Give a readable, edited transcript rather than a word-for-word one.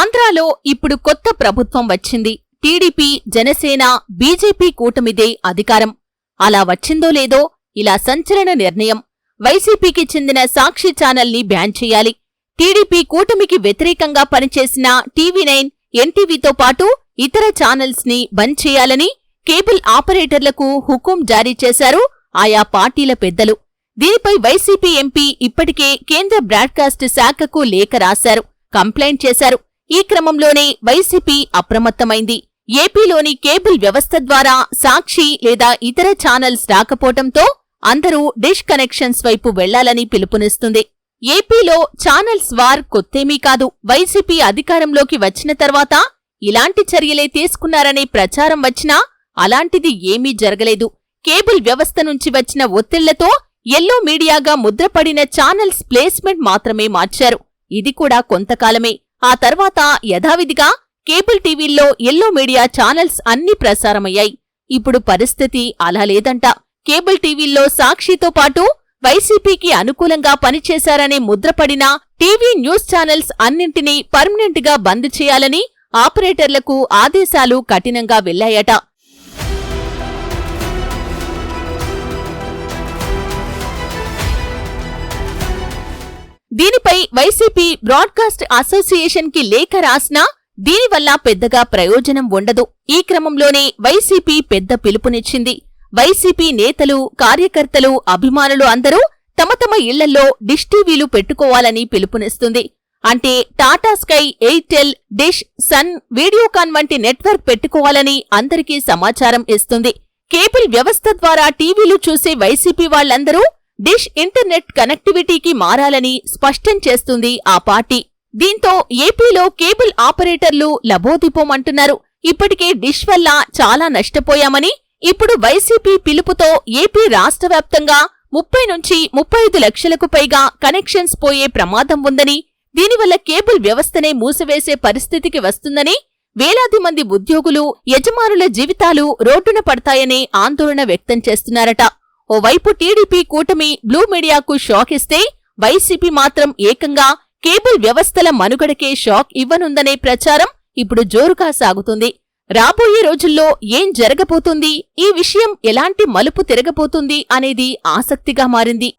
ఆంధ్రాలో ఇప్పుడు కొత్త ప్రభుత్వం వచ్చింది. టీడీపీ, జనసేన, బీజేపీ కూటమిదే అధికారం. అలా వచ్చిందో లేదో ఇలా సంచలన నిర్ణయం. వైసీపీకి చెందిన సాక్షి ఛానల్ని బ్యాన్ చేయాలి. టీడీపీ కూటమికి వ్యతిరేకంగా పనిచేసిన టీవీ9, ఎన్టీవీతో పాటు ఇతర ఛానల్స్ ని బంద్ చేయాలని కేబుల్ ఆపరేటర్లకు హుకుం జారీ చేశారు ఆయా పార్టీల పెద్దలు. దీనిపై వైసీపీ ఎంపీ ఇప్పటికే కేంద్ర బ్రాడ్కాస్ట్ శాఖకు లేఖ రాశారు, కంప్లైంట్ చేశారు. ఈ క్రమంలోనే వైసీపీ అప్రమత్తమైంది. ఏపీలోని కేబుల్ వ్యవస్థ ద్వారా సాక్షి లేదా ఇతర ఛానల్స్ రాకపోవటంతో అందరూ డిష్ కనెక్షన్స్ వైపు వెళ్లాలని పిలుపునిస్తుంది. ఏపీలో ఛానల్స్ వార్ కొత్తేమీ కాదు. వైసీపీ అధికారంలోకి వచ్చిన తర్వాత ఇలాంటి చర్యలే తీసుకున్నారనే ప్రచారం వచ్చినా అలాంటిది ఏమీ జరగలేదు. కేబుల్ వ్యవస్థ నుంచి వచ్చిన ఒత్తిళ్లతో ఎల్లో మీడియాగా ముద్రపడిన ఛానల్స్ ప్లేస్మెంట్ మాత్రమే మార్చారు. ఇది కూడా కొంతకాలమే. ఆ తర్వాత యథావిధిగా కేబుల్ టీవీల్లో ఎల్లో మీడియా ఛానల్స్ అన్నీ ప్రసారమయ్యాయి. ఇప్పుడు పరిస్థితి అలా లేదంట. కేబుల్ టీవీల్లో సాక్షితో పాటు వైసీపీకి అనుకూలంగా పనిచేశారనే ముద్రపడిన టీవీ న్యూస్ ఛానల్స్ అన్నింటినీ పర్మనెంట్ గా బంద్ చేయాలని ఆపరేటర్లకు ఆదేశాలు కఠినంగా వెళ్లాయట. దీనిపై వైసీపీ బ్రాడ్కాస్ట్ అసోసియేషన్ కి లేఖ రాసినా దీనివల్ల పెద్దగా ప్రయోజనం ఉండదు. ఈ క్రమంలోనే వైసీపీ పెద్ద పిలుపునిచ్చింది. వైసీపీ నేతలు, కార్యకర్తలు, అభిమానులు అందరూ తమ తమ ఇళ్లల్లో డిష్ టీవీలు పెట్టుకోవాలని పిలుపునిస్తుంది. అంటే టాటా స్కై, ఎయిర్టెల్, డిష్, సన్, వీడియోకాన్ వంటి నెట్వర్క్ పెట్టుకోవాలని అందరికీ సమాచారం ఇస్తుంది. కేబుల్ వ్యవస్థ ద్వారా టీవీలు చూసే వైసీపీ వాళ్లందరూ డిష్ ఇంటర్నెట్ కనెక్టివిటీకి మారాలని స్పష్టం చేస్తుంది ఆ పార్టీ. దీంతో ఏపీలో కేబుల్ ఆపరేటర్లు లబోదిపోమంటున్నారు. ఇప్పటికే డిష్ వల్ల చాలా నష్టపోయామని, ఇప్పుడు వైసీపీ పిలుపుతో ఏపీ రాష్ట్ర వ్యాప్తంగా 30 నుంచి 35 లక్షలకు పైగా కనెక్షన్స్ పోయే ప్రమాదం ఉందని, దీనివల్ల కేబుల్ వ్యవస్థనే మూసివేసే పరిస్థితికి వస్తుందని, వేలాది మంది ఉద్యోగులు, యజమానుల జీవితాలు రోడ్డున పడతాయనే ఆందోళన వ్యక్తం చేస్తున్నారట. ఓవైపు టీడీపీ కూటమి బ్లూ మీడియాకు షాక్ ఇస్తే, వైసీపీ మాత్రం ఏకంగా కేబుల్ వ్యవస్థల మనుగడకే షాక్ ఇవ్వనుందనే ప్రచారం ఇప్పుడు జోరుగా సాగుతుంది. రాబోయే రోజుల్లో ఏం జరగబోతుంది, ఈ విషయం ఎలాంటి మలుపు తిరగబోతుంది అనేది ఆసక్తిగా మారింది.